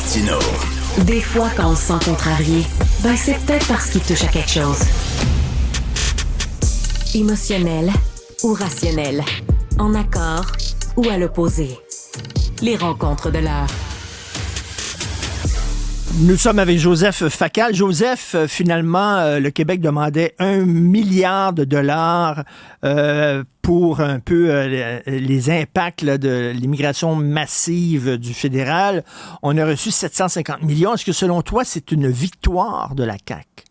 Martineau. Des fois, quand on se sent contrarié, c'est peut-être parce qu'il touche à quelque chose. Émotionnel ou rationnel. En accord ou à l'opposé. Les rencontres de l'heure. Nous sommes avec Joseph Facal. Joseph, finalement, le Québec demandait 1 milliard de dollars pour un peu les impacts là, de l'immigration massive du fédéral. On a reçu 750 millions. Est-ce que, selon toi, c'est une victoire de la CAQ?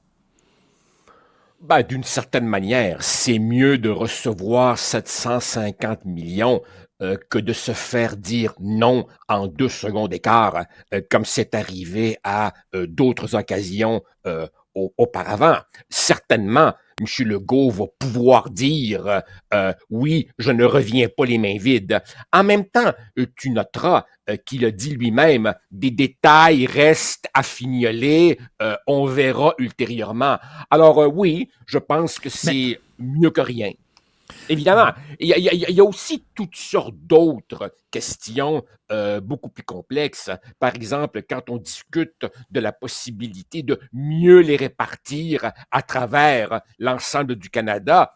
D'une certaine manière, c'est mieux de recevoir 750 millions que de se faire dire non en 2 secondes d'écart, comme c'est arrivé à d'autres occasions auparavant. Certainement, M. Legault va pouvoir dire oui, je ne reviens pas les mains vides. En même temps, tu noteras qu'il a dit lui-même, des détails restent à fignoler, on verra ultérieurement. Alors oui, je pense que c'est mieux que rien. Évidemment, il y a aussi toutes sortes d'autres questions beaucoup plus complexes. Par exemple, quand on discute de la possibilité de mieux les répartir à travers l'ensemble du Canada,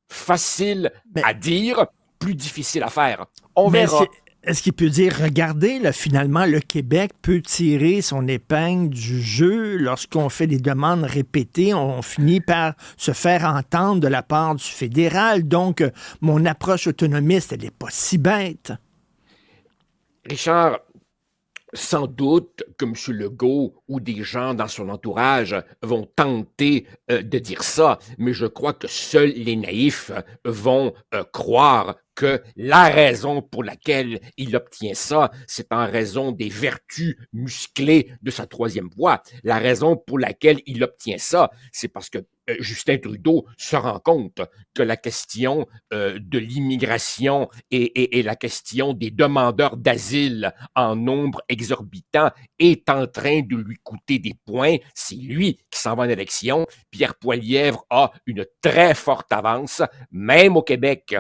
facile à dire, plus difficile à faire. On verra. Est-ce qu'il peut dire, regardez, là, finalement, le Québec peut tirer son épingle du jeu lorsqu'on fait des demandes répétées, on finit par se faire entendre de la part du fédéral. Donc, mon approche autonomiste, elle n'est pas si bête. Richard, sans doute que M. Legault ou des gens dans son entourage vont tenter de dire ça, mais je crois que seuls les naïfs vont croire que la raison pour laquelle il obtient ça, c'est en raison des vertus musclées de sa troisième voie. La raison pour laquelle il obtient ça, c'est parce que Justin Trudeau se rend compte que la question de l'immigration et la question des demandeurs d'asile en nombre exorbitant est en train de lui coûter des points. C'est lui qui s'en va en élection. Pierre Poilievre a une très forte avance, même au Québec.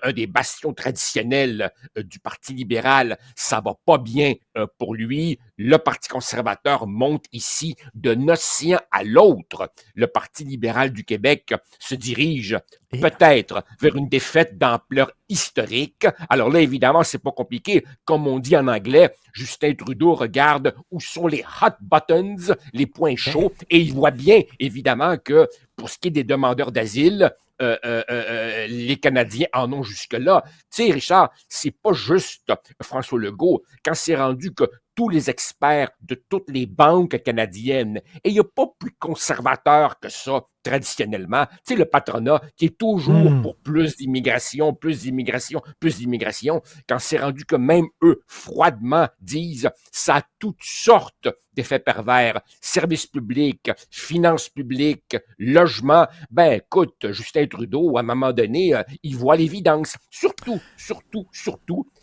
Un des bastions traditionnels du Parti libéral, ça va pas bien pour lui. Le Parti conservateur monte ici d'un océan à l'autre. Le Parti libéral du Québec se dirige peut-être vers une défaite d'ampleur historique. Alors là, évidemment, c'est pas compliqué. Comme on dit en anglais, Justin Trudeau regarde où sont les hot buttons, les points chauds, et il voit bien, évidemment, que pour ce qui est des demandeurs d'asile, les Canadiens en ont jusque-là. Tu sais, Richard, c'est pas juste François Legault. Quand c'est rendu que tous les experts de toutes les banques canadiennes, et il n'y a pas plus conservateur que ça, traditionnellement, tu sais, le patronat qui est toujours pour plus d'immigration, plus d'immigration, plus d'immigration, quand c'est rendu que même eux, froidement, disent ça a toutes sortes d'effets pervers, services publics, finances publiques, logement, écoute, Justin Trudeau, à un moment donné, il voit l'évidence. Surtout,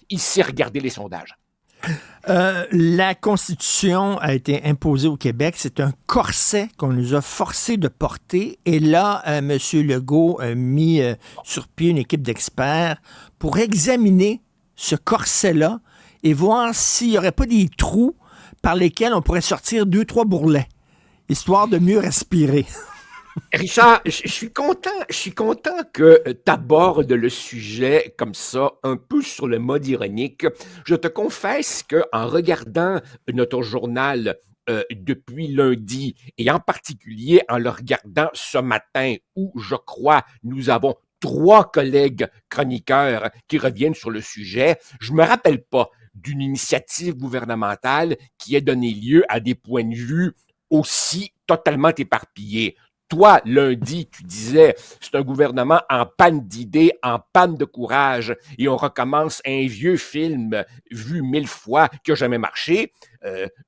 il sait regarder les sondages. La Constitution a été imposée au Québec. C'est un corset qu'on nous a forcé de porter. Et là, M. Legault a mis sur pied une équipe d'experts pour examiner ce corset-là et voir s'il n'y aurait pas des trous par lesquels on pourrait sortir 2-3 bourrelets, histoire de mieux respirer. Richard, je suis content que tu abordes le sujet comme ça, un peu sur le mode ironique. Je te confesse que en regardant notre journal depuis lundi, et en particulier en le regardant ce matin, où je crois nous avons 3 collègues chroniqueurs qui reviennent sur le sujet, je me rappelle pas d'une initiative gouvernementale qui ait donné lieu à des points de vue aussi totalement éparpillés. Toi, lundi, tu disais, c'est un gouvernement en panne d'idées, en panne de courage, et on recommence un vieux film vu 1000 fois qui n'a jamais marché.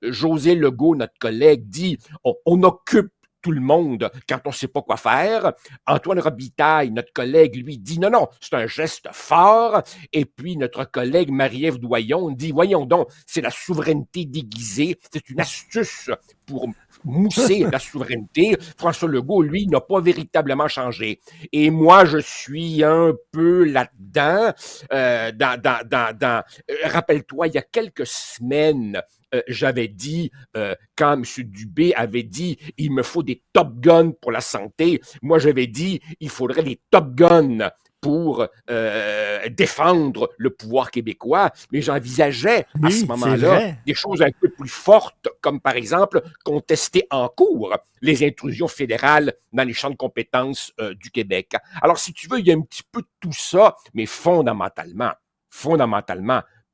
José Legault, notre collègue, dit, on occupe tout le monde quand on ne sait pas quoi faire. Antoine Robitaille, notre collègue, lui dit non, c'est un geste fort. Et puis notre collègue Marie-Ève Doyon dit, voyons donc, c'est la souveraineté déguisée, c'est une astuce pour mousser la souveraineté. François Legault, lui, n'a pas véritablement changé. Et moi, je suis un peu là-dedans. Rappelle-toi, il y a quelques semaines, j'avais dit, quand M. Dubé avait dit « il me faut des Top Guns pour la santé », moi j'avais dit « il faudrait des Top Guns pour défendre le pouvoir québécois », mais j'envisageais à ce moment-là des choses un peu plus fortes, comme par exemple contester en cours les intrusions fédérales dans les champs de compétences du Québec. Alors, si tu veux, il y a un petit peu de tout ça, mais fondamentalement,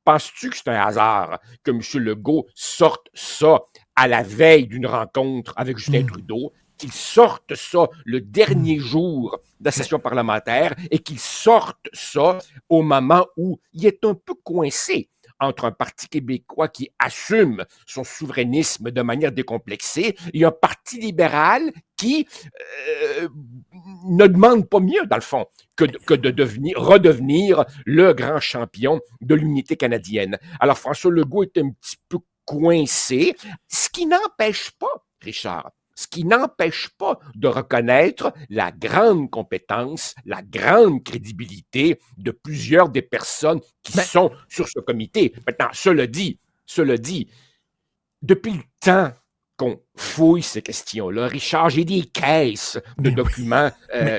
penses-tu que c'est un hasard que M. Legault sorte ça à la veille d'une rencontre avec Justin Trudeau, qu'il sorte ça le dernier jour de la session parlementaire et qu'il sorte ça au moment où il est un peu coincé entre un Parti québécois qui assume son souverainisme de manière décomplexée et un Parti libéral qui ne demande pas mieux, dans le fond, que de redevenir le grand champion de l'unité canadienne. Alors, François Legault est un petit peu coincé, ce qui n'empêche pas, Richard, de reconnaître la grande compétence, la grande crédibilité de plusieurs des personnes qui sont sur ce comité. Maintenant, cela dit, depuis le temps qu'on fouille ces questions-là, Richard, j'ai des caisses de documents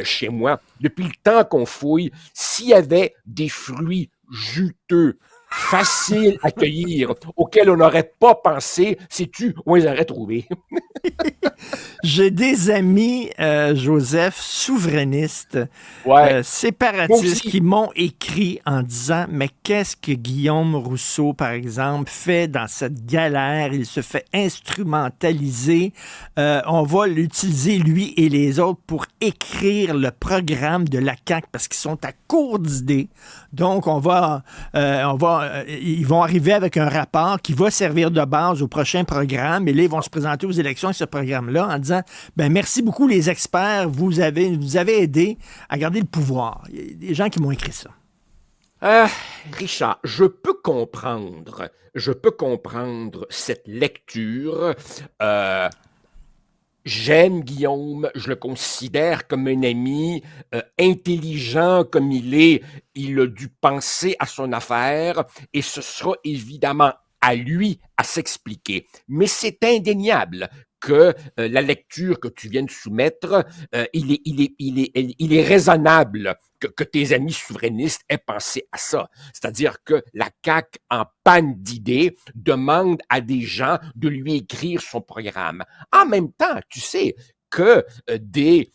chez moi. Depuis le temps qu'on fouille, s'il y avait des fruits juteux, faciles à cueillir, auxquels on n'aurait pas pensé, sais-tu où on les aurait trouvés? J'ai des amis, Joseph, souverainistes, séparatistes, qui m'ont écrit en disant « Mais qu'est-ce que Guillaume Rousseau, par exemple, fait dans cette galère? Il se fait instrumentaliser. On va l'utiliser, lui et les autres, pour écrire le programme de la CAQ parce qu'ils sont à court d'idées. Donc, ils vont arriver avec un rapport qui va servir de base au prochain programme. Et là, ils vont se présenter aux élections avec ce programme-là en disant ben merci beaucoup les experts, vous avez aidé à garder le pouvoir. Il y a des gens qui m'ont écrit ça. Richard, je peux comprendre cette lecture. J'aime Guillaume, je le considère comme un ami intelligent comme il est. Il a dû penser à son affaire et ce sera évidemment à lui à s'expliquer. Mais c'est indéniable que la lecture que tu viens de soumettre, il est raisonnable que tes amis souverainistes aient pensé à ça. C'est-à-dire que la CAQ, en panne d'idées, demande à des gens de lui écrire son programme. En même temps, tu sais que des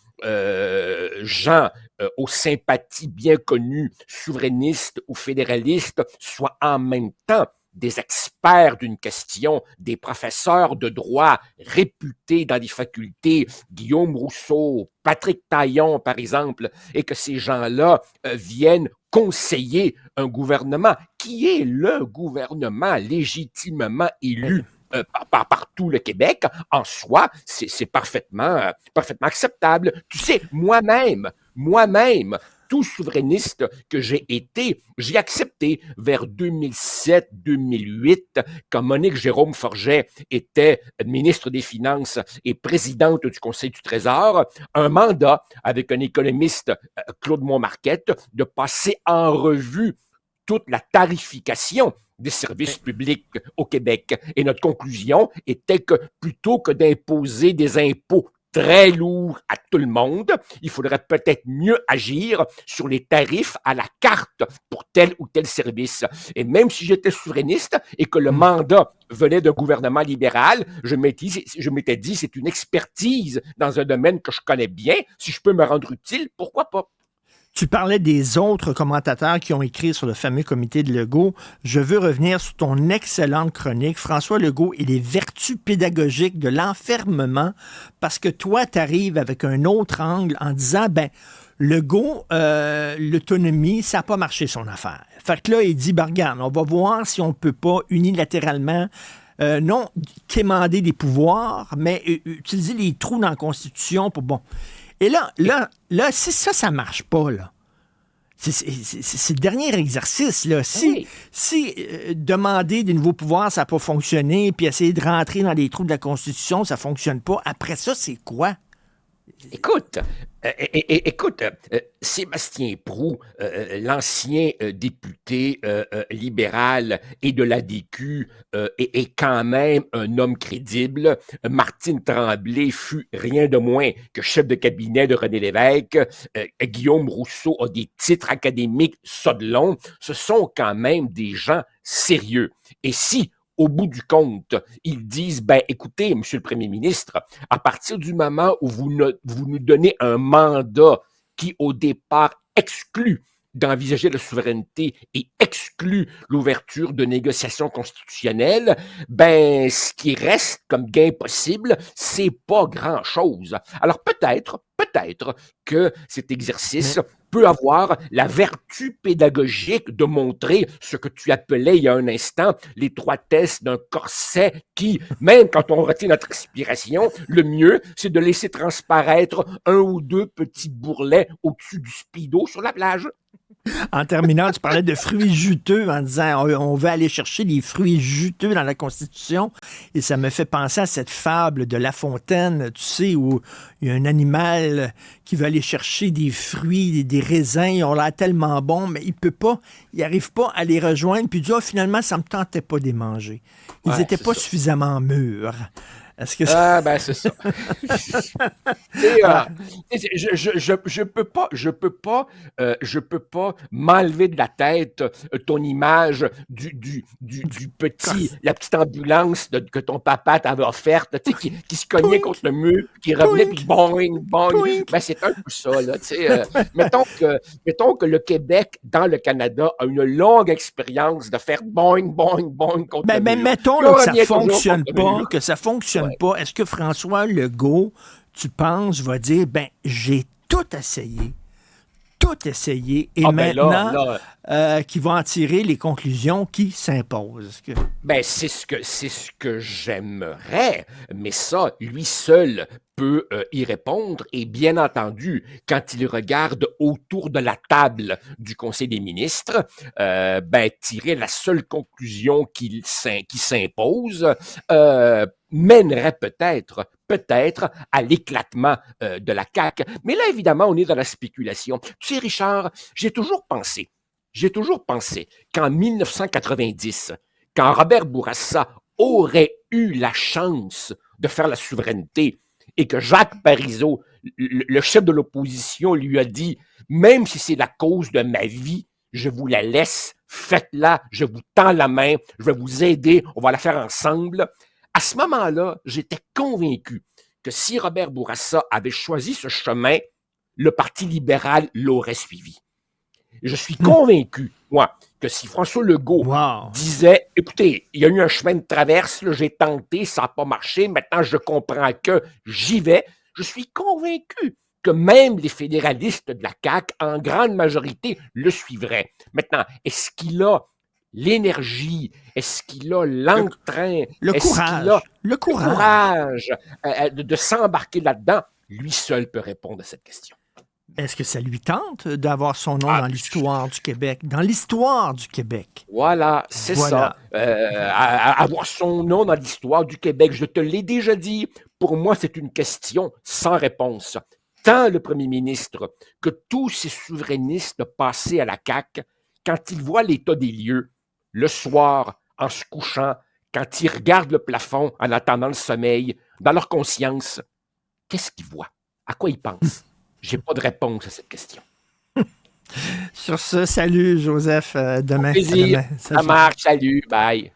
gens aux sympathies bien connues, souverainistes ou fédéralistes, soient en même temps des experts d'une question, des professeurs de droit réputés dans les facultés, Guillaume Rousseau, Patrick Taillon, par exemple, et que ces gens-là viennent conseiller un gouvernement qui est le gouvernement légitimement élu par tout le Québec, en soi, c'est parfaitement acceptable. Tu sais, moi-même, tout souverainiste que j'ai été, j'ai accepté vers 2007-2008, quand Monique Jérôme Forget était ministre des Finances et présidente du Conseil du Trésor, un mandat avec un économiste, Claude Montmarquette, de passer en revue toute la tarification des services publics au Québec. Et notre conclusion était que plutôt que d'imposer des impôts très lourd à tout le monde, il faudrait peut-être mieux agir sur les tarifs à la carte pour tel ou tel service. Et même si j'étais souverainiste et que le mandat venait d'un gouvernement libéral, je m'étais dit, c'est une expertise dans un domaine que je connais bien, si je peux me rendre utile, pourquoi pas? Tu parlais des autres commentateurs qui ont écrit sur le fameux comité de Legault. Je veux revenir sur ton excellente chronique, François Legault et les vertus pédagogiques de l'enfermement, parce que toi, tu arrives avec un autre angle en disant, ben, Legault, l'autonomie, ça n'a pas marché son affaire. Fait que là, il dit, ben, regarde, on va voir si on ne peut pas unilatéralement non quémander des pouvoirs, mais utiliser les trous dans la Constitution pour, bon... Et là, si ça marche pas, là, C'est le dernier exercice, là. Oui. Si demander des nouveaux pouvoirs, ça n'a pas fonctionné, puis essayer de rentrer dans les trous de la Constitution, ça ne fonctionne pas, après ça, c'est quoi? Écoute, Sébastien Proulx, l'ancien député libéral et de l'ADQ, est quand même un homme crédible. Martine Tremblay fut rien de moins que chef de cabinet de René Lévesque. Guillaume Rousseau a des titres académiques, ça de long. Ce sont quand même des gens sérieux. Et si, au bout du compte, ils disent, ben, écoutez, Monsieur le Premier ministre, à partir du moment où vous nous donnez un mandat qui, au départ, exclut d'envisager la souveraineté et exclut l'ouverture de négociations constitutionnelles, ben, ce qui reste comme gain possible, c'est pas grand-chose. Alors peut-être que cet exercice peut avoir la vertu pédagogique de montrer ce que tu appelais il y a un instant l'étroitesse d'un corset qui, même quand on retient notre expiration, le mieux, c'est de laisser transparaître un ou deux petits bourrelets au-dessus du speedo sur la plage. En terminant, tu parlais de fruits juteux en disant on veut aller chercher des fruits juteux dans la Constitution. Et ça me fait penser à cette fable de La Fontaine, tu sais, où il y a un animal qui veut aller chercher des fruits, des raisins, ils ont l'air tellement bons, mais il n'arrive pas à les rejoindre. Puis il dit, finalement, ça ne me tentait pas de les manger. Ils n'étaient pas suffisamment mûrs. Est-ce que Ah, ben, c'est ça. Je peux pas m'enlever de la tête ton image du petit, la petite ambulance que ton papa t'avait offerte, tu sais, qui se cognait contre le mur, qui revenait, puis boing, boing. Ben, c'est un peu ça, là, tu sais. Mettons que le Québec, dans le Canada, a une longue expérience de faire boing, boing, boing contre le mur. Ben, mettons là, que ça fonctionne pas. Est-ce que François Legault, tu penses, va dire, j'ai tout essayé, et maintenant, qu'il va en tirer les conclusions qui s'imposent? Ben, c'est ce que j'aimerais, mais ça, lui seul peut y répondre, et bien entendu, quand il regarde autour de la table du Conseil des ministres, tirer la seule conclusion qui s'impose mènerait peut-être à l'éclatement de la CAQ. Mais là, évidemment, on est dans la spéculation. Tu sais, Richard, j'ai toujours pensé qu'en 1990, quand Robert Bourassa aurait eu la chance de faire la souveraineté et que Jacques Parizeau, le chef de l'opposition, lui a dit « Même si c'est la cause de ma vie, je vous la laisse, faites-la, je vous tends la main, je vais vous aider, on va la faire ensemble. » À ce moment-là, j'étais convaincu que si Robert Bourassa avait choisi ce chemin, le Parti libéral l'aurait suivi. Je suis convaincu, moi, que si François Legault disait « Écoutez, il y a eu un chemin de traverse, là, j'ai tenté, ça n'a pas marché, maintenant je comprends que j'y vais », je suis convaincu que même les fédéralistes de la CAQ, en grande majorité, le suivraient. Maintenant, est-ce qu'il a l'énergie, est-ce qu'il a l'entrain, le courage de s'embarquer là-dedans? Lui seul peut répondre à cette question. Est-ce que ça lui tente d'avoir son nom dans l'histoire du Québec? Dans l'histoire du Québec. Voilà, c'est ça. Avoir son nom dans l'histoire du Québec, je te l'ai déjà dit, pour moi, c'est une question sans réponse. Tant le premier ministre que tous ces souverainistes passés à la CAQ, quand ils voient l'état des lieux, le soir, en se couchant, quand ils regardent le plafond en attendant le sommeil, dans leur conscience, qu'est-ce qu'ils voient? À quoi ils pensent? J'ai pas de réponse à cette question. Sur ce, salut Joseph, demain. Au plaisir. Ça marche, salut, bye.